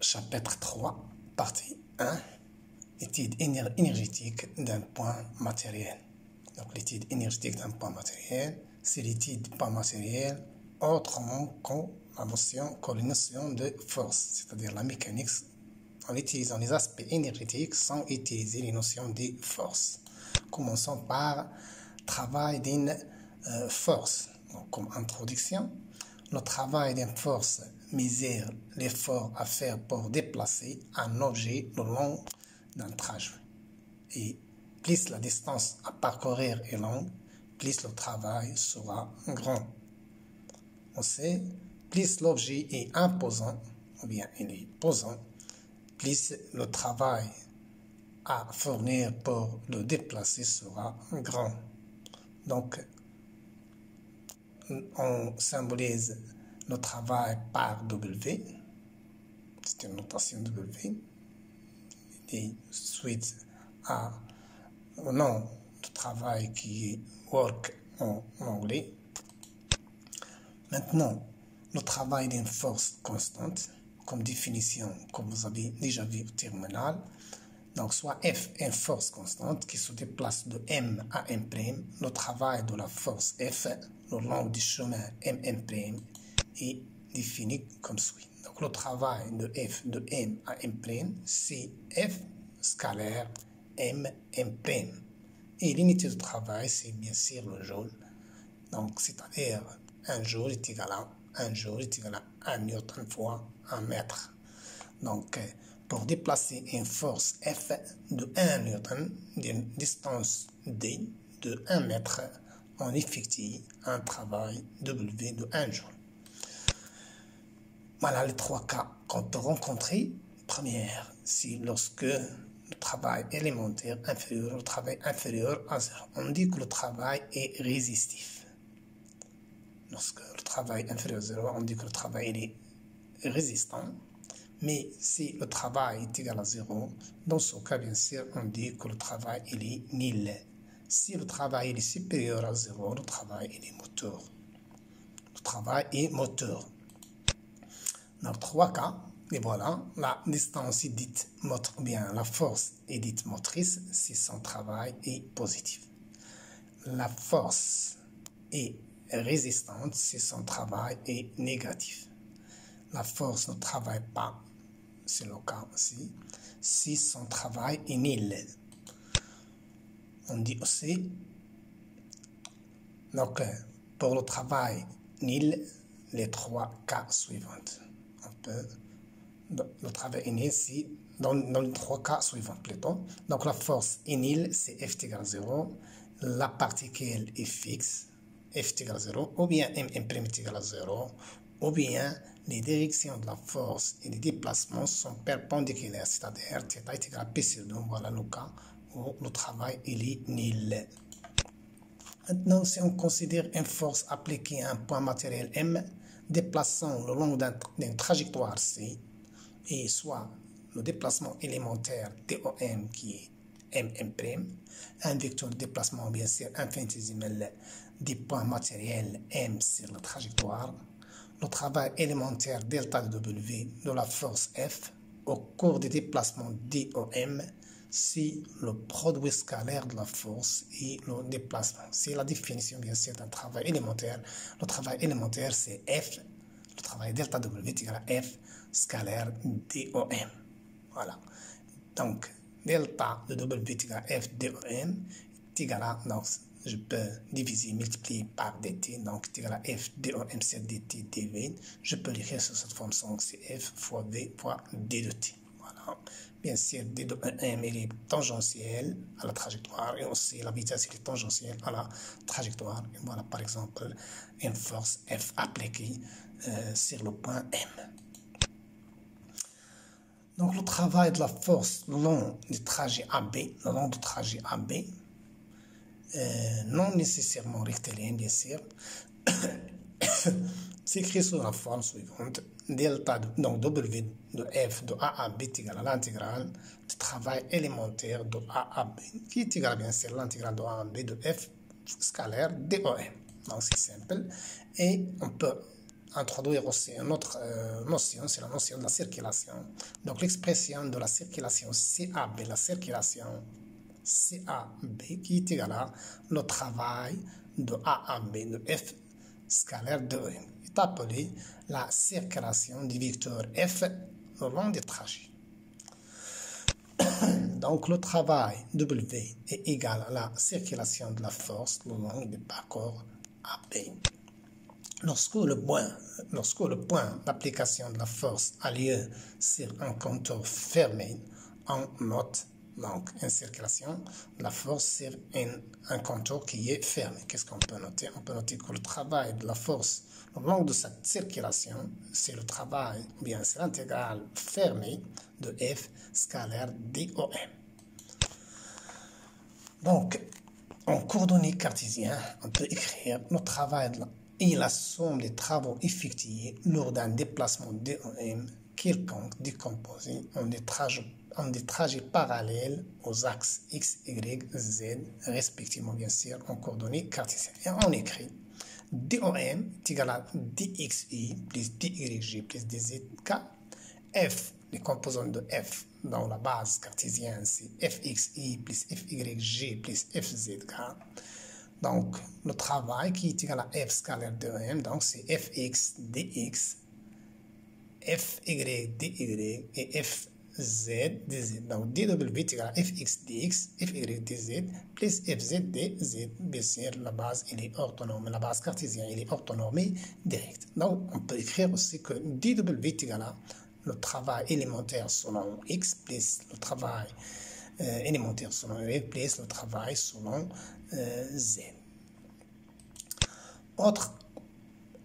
Chapitre 3, partie 1, étude énergétique d'un point matériel. Donc l'étude énergétique d'un point matériel, c'est l'étude du point matériel autrement que la notion de force, c'est-à-dire la mécanique en utilisant les aspects énergétiques sans utiliser les notions de force. Commençons par travail d'une force. Donc, comme introduction, le travail d'une force mesure l'effort à faire pour déplacer un objet le long d'un trajet. Et plus la distance à parcourir est longue, plus le travail sera grand. On sait, plus l'objet est imposant, ou bien il est posant, plus le travail à fournir pour le déplacer sera grand. Donc, on symbolise le travail par W, c'est une notation W, et suite au nom du travail qui est work en anglais. Maintenant, le travail d'une force constante, comme définition, comme vous avez déjà vu au terminal. Donc, soit F est une force constante qui se déplace de M à M', le travail de la force F le long du chemin M' est défini comme suit. Donc, le travail de F de M à M', c'est F scalaire M'. Et l'unité de travail, c'est bien sûr le joule. Donc, c'est-à-dire, un joule est égal à 1 newton fois 1 mètre. Donc, pour déplacer une force F de 1 newton d'une distance D de 1 mètre, on effectue un travail W de 1 joule. Voilà les trois cas qu'on peut rencontrer. Première, c'est lorsque le travail élémentaire inférieur au travail inférieur à 0. On dit que le travail est résistif. Lorsque le travail inférieur à 0, on dit que le travail est résistant. Mais si le travail est égal à 0, dans ce cas, bien sûr, on dit que le travail est nul. Si le travail est supérieur à 0, le travail est moteur. Le travail est moteur. Dans trois cas, et voilà, la distance est dite motrice, ou bien la force est dite motrice si son travail est positif. La force est résistante si son travail est négatif. La force ne travaille pas, c'est le cas aussi, si son travail est nul. On dit aussi, donc, pour le travail nul, les trois cas suivants. Le travail est nul, c'est dans les trois cas suivants plutôt. Donc, la force est nulle, c'est F égale 0. La particule est fixe, F égale 0, ou bien M' est égal à 0, ou bien les directions de la force et des déplacements sont perpendiculaires, c'est-à-dire θ est égal à P sur 2. Voilà le cas où le travail est nul. Maintenant, si on considère une force appliquée à un point matériel M, déplaçant le long d'une trajectoire C, et soit le déplacement élémentaire DOM qui est M', un vecteur de déplacement bien sûr infinitésimal des points matériels M sur la trajectoire, le travail élémentaire delta W de la force F au cours des déplacements DOM, c'est le produit scalaire de la force et le déplacement. C'est la définition bien sûr d'un travail élémentaire. Le travail élémentaire c'est F, le travail delta W est égal à F scalaire DOM. Voilà. Donc, delta de W est égal à F DOM est égal à, donc, je peux diviser, multiplier par dt, donc est égal à F DOM sur dt dV. Je peux l'écrire sur cette forme, donc c'est F fois V fois D de T. Voilà. Bien sûr, D de M il est tangentiel à la trajectoire et aussi la vitesse est tangentielle à la trajectoire. Et voilà par exemple une force F appliquée sur le point M. Donc le travail de la force le long du trajet AB, non nécessairement rectiligne bien sûr, s'écrit sous la forme suivante, delta, donc W de F de A à B est égal à l'intégrale du travail élémentaire de A à B, qui est égal bien sûr à l'intégrale de A à B de F scalaire DOM. Donc c'est simple. Et on peut introduire aussi une autre notion, c'est la notion de la circulation. Donc l'expression de la circulation CAB, la circulation CAB qui est égal à le travail de A à B de F scalaire de E est appelée la circulation du vecteur F le long des trajets. Donc le travail W est égal à la circulation de la force le long du parcours AB. Lorsque le point d'application de la force a lieu sur un contour fermé, on note donc une circulation de la force sur un contour qui est fermé. Qu'est-ce qu'on peut noter? On peut noter que le travail de la force au long de cette circulation, c'est le travail, bien c'est l'intégrale fermée de F scalaire DOM. Donc, en coordonnées cartésiennes, on peut écrire le travail et la somme des travaux effectués lors d'un déplacement DOM quelconque décomposé en des trajets parallèles aux axes X, Y, Z, respectivement bien sûr en coordonnées cartésiennes. Et on écrit DOM est égal à DXY plus DYG plus DZK. F, les composantes de F dans la base cartésienne, c'est FXY plus FYG plus FZK. Donc, le travail qui est égal à F scalaire de M, donc c'est Fx dx, Fy dy et Fz dz. Donc, dw est égal à Fx dx, Fy dz plus Fz dz. Bien sûr, la base, elle est orthonormée. La base cartésienne, elle est orthonormée directe. Donc, on peut écrire aussi que dw est égal à le travail élémentaire selon x plus le travail élémentaire selon y plus le travail selon z. Autre,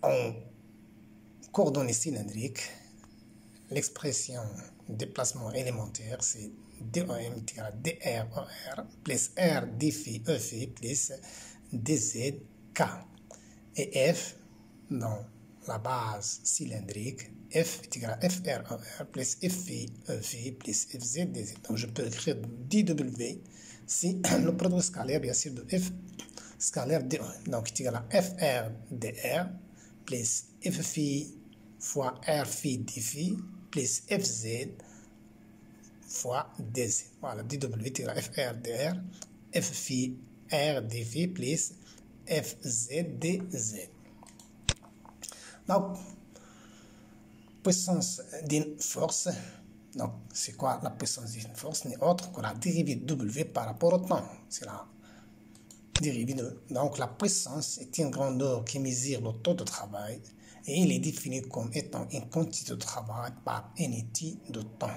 en coordonnées cylindriques, l'expression déplacement élémentaire, c'est DOM est égal à DROR plus R dφ Eφ plus DZK. Et F, dans la base cylindrique, F est égal à FROR plus FI EφI plus FZ dz. Donc je peux écrire dW, c'est le produit scalaire bien sûr de F scalaire DO. Donc il est égal à FR dr plus FI fois R phi dφ plus FZ fois dz. Voilà, dW est égal à FR dr, FI R dφ plus FZ dz. Donc, puissance d'une force, donc c'est quoi la puissance d'une force? N'est autre que la dérivée de W par rapport au temps. C'est la dérivée de. Donc la puissance est une grandeur qui mesure le taux de travail et il est défini comme étant une quantité de travail par unité de temps.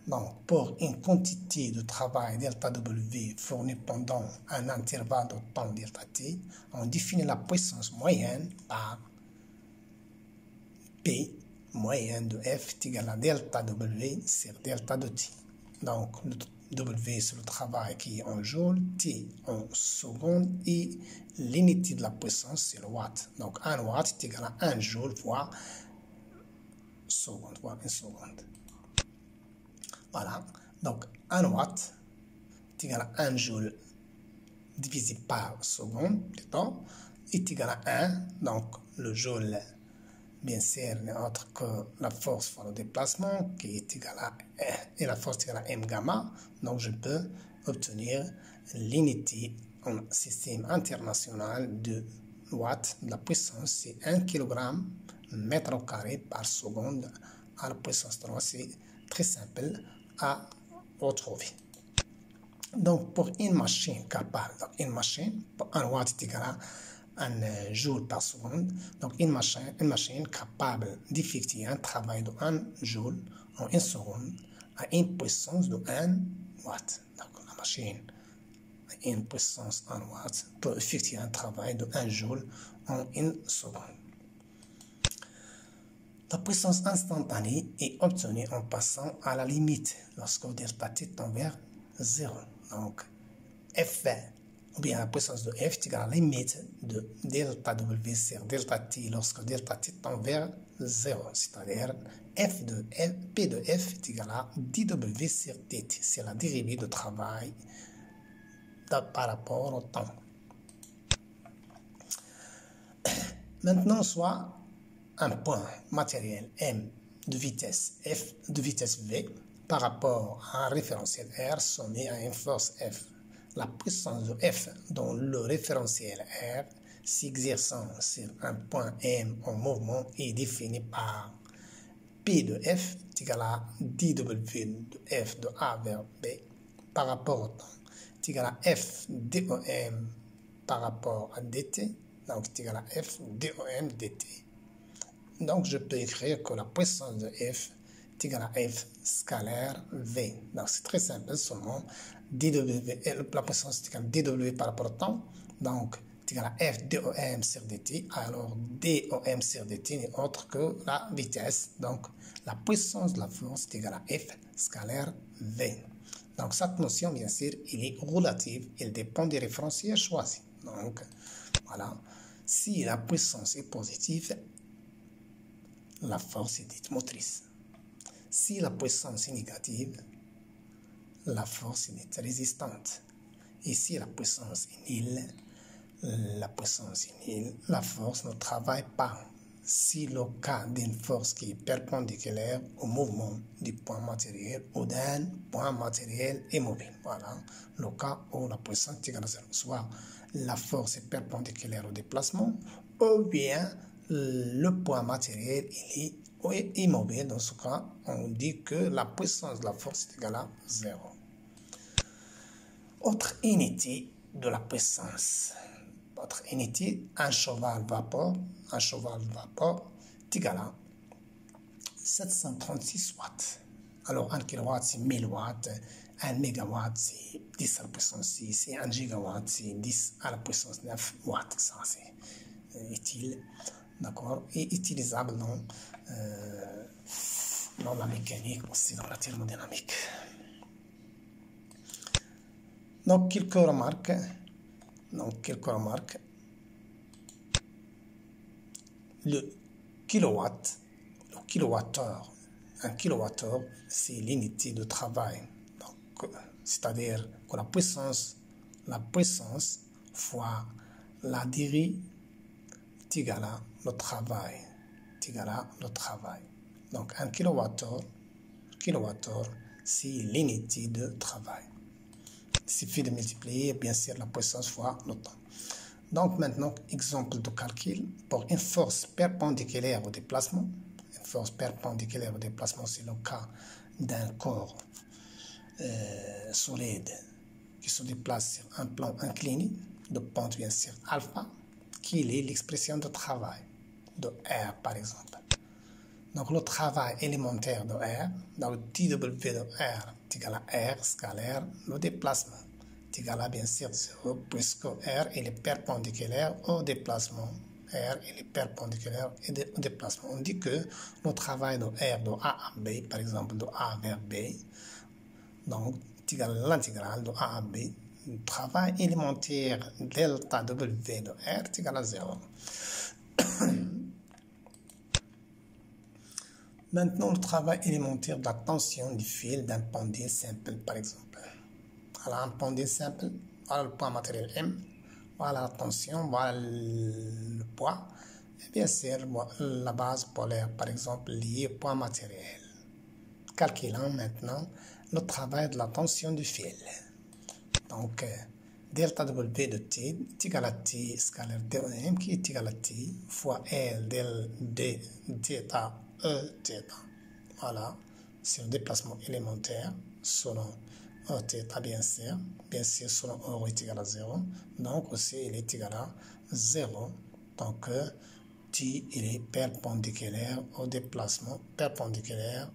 Donc pour une quantité de travail delta W fournie pendant un intervalle de temps delta T, on définit la puissance moyenne par P moyenne de F est égal à delta W sur delta de T. Donc, le W c'est le travail qui est en joules, T en secondes et l'unité de la puissance c'est le watt. Donc, 1 watt est égal à 1 joule fois seconde, fois une seconde. Voilà. Donc, 1 watt est égal à 1 joule divisé par seconde, plutôt, est égal à 1. Donc, le joule bien sûr, n'est autre que la force fois le déplacement qui est égale à R et la force est égale à M gamma. Donc, je peux obtenir l'unité en système international de watts de la puissance. C'est 1 kg mètre au carré par seconde à la puissance 3. C'est très simple à retrouver. Donc, pour une machine capable, donc une machine, pour 1 watt est égal à 1 joule par seconde. Donc, une machine capable d'effectuer un travail de 1 joule en 1 seconde a une puissance de 1 watt. Donc, la machine a une puissance 1 watt peut effectuer un travail de 1 joule en 1 seconde. La puissance instantanée est obtenue en passant à la limite lorsque delta t tend vers 0. Donc, F ou bien la puissance de F est égale à la limite de delta W sur delta T lorsque delta T tend vers 0. C'est-à-dire P de F est égal à dW sur dt. C'est la dérivée de travail par rapport au temps. Maintenant, soit un point matériel M de vitesse F, de vitesse V, par rapport à un référentiel R soumis à une force F. La puissance de F dont le référentiel R s'exerçant sur un point M en mouvement est définie par P de F est égal à dW de F de A vers B par rapport au temps est égal à F dOM par rapport à dt, donc est égal à F dOM dt. Donc je peux écrire que la puissance de F est égale à F scalaire V. Donc c'est très simple, seulement dW, la puissance est égale à dW par rapport au temps, donc est égal à F dOM sur dt. Alors dOM sur dt n'est autre que la vitesse, donc la puissance de la force est égale à F scalaire V. Donc cette notion, bien sûr, elle est relative, elle dépend des référentiels choisis. Donc voilà, si la puissance est positive, la force est dite motrice. Si la puissance est négative, la force est dite résistante. Et si la puissance est nulle, la force ne travaille pas. Si le cas d'une force qui est perpendiculaire au mouvement du point matériel ou d'un point matériel immobile. Voilà le cas où la puissance est égale à 0. Soit la force est perpendiculaire au déplacement, ou bien le point matériel il est immobile. Dans ce cas, on dit que la puissance de la force est égale à 0. Autre unité de la puissance. Autre unité, un cheval vapeur est égal à 736 watts. Alors 1 kW c'est 1000 watts, 1 mégawatt c'est 10 à la puissance 6, et 1 gigawatt c'est 10 à la puissance 9 watts. Ça c'est utile, d'accord, et utilisable dans la mécanique, aussi dans la thermodynamique. Donc quelques remarques. Le kilowattheure, un kilowattheure, c'est l'unité de travail. C'est-à-dire que la puissance fois la durée est égale à le travail. Donc un kilowattheure, c'est l'unité de travail. Il suffit de multiplier, bien sûr, la puissance fois le temps. Donc maintenant, exemple de calcul pour une force perpendiculaire au déplacement. Une force perpendiculaire au déplacement, c'est le cas d'un corps solide qui se déplace sur un plan incliné de pente bien sûr alpha, qui est l'expression de travail de R par exemple. Donc le travail élémentaire de R, dans le dW de R est égal à R scalaire, le déplacement est égal à bien sûr 0, puisque R il est perpendiculaire au déplacement. R il est perpendiculaire au déplacement. On dit que le travail de R de A à B, par exemple de A vers B, donc est égal à l'intégrale de A à B. Le travail élémentaire delta W de R est égal à 0. Maintenant, le travail élémentaire de la tension du fil d'un pendule simple, par exemple. Voilà un pendule simple, voilà le poids matériel M, voilà la tension, voilà le poids, et bien sûr la base polaire, par exemple, liée au poids matériel. Calculons maintenant le travail de la tension du fil. Donc, delta W de T est égal à T scalaire DOM qui est égal à T fois L del D θ E θ. Voilà, c'est le déplacement élémentaire selon E θ bien sûr selon E est égal à 0. Donc aussi il est égal à 0. Donc T il est perpendiculaire au déplacement, perpendiculaire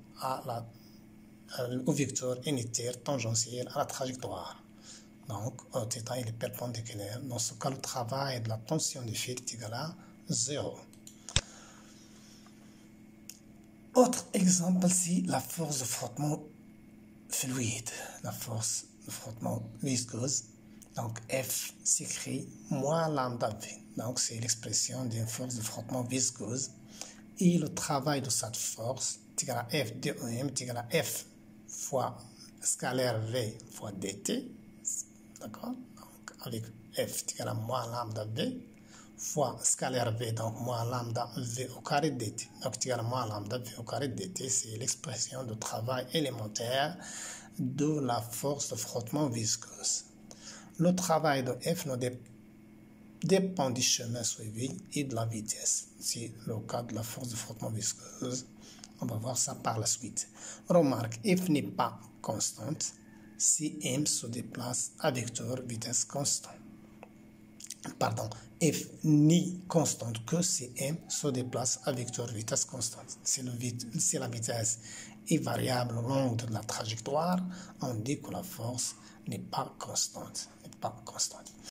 au vecteur unitaire tangentiel à la trajectoire. Donc, θ il est perpendiculaire. Dans ce cas, le travail de la tension du fil est égal à 0. Autre exemple, c'est la force de frottement fluide, la force de frottement visqueuse. Donc, F s'écrit moins lambda V. Donc, c'est l'expression d'une force de frottement visqueuse. Et le travail de cette force est égal à F dOM est égal à F fois scalaire V fois dt. D'accord? Donc, avec F est égal à moins lambda V fois scalaire V, donc moins lambda V au carré dt. Donc égal à moins lambda V au carré dt, c'est l'expression de travail élémentaire de la force de frottement visqueuse. Le travail de F ne dépend du chemin suivi et de la vitesse. C'est le cas de la force de frottement visqueuse. On va voir ça par la suite. Remarque, F n'est pas constante si M se déplace à vecteur vitesse constante. Pardon, F n'est constante que si M se déplace à vecteur vitesse constante. Si la vitesse est variable au long de la trajectoire, on dit que la force n'est pas constante.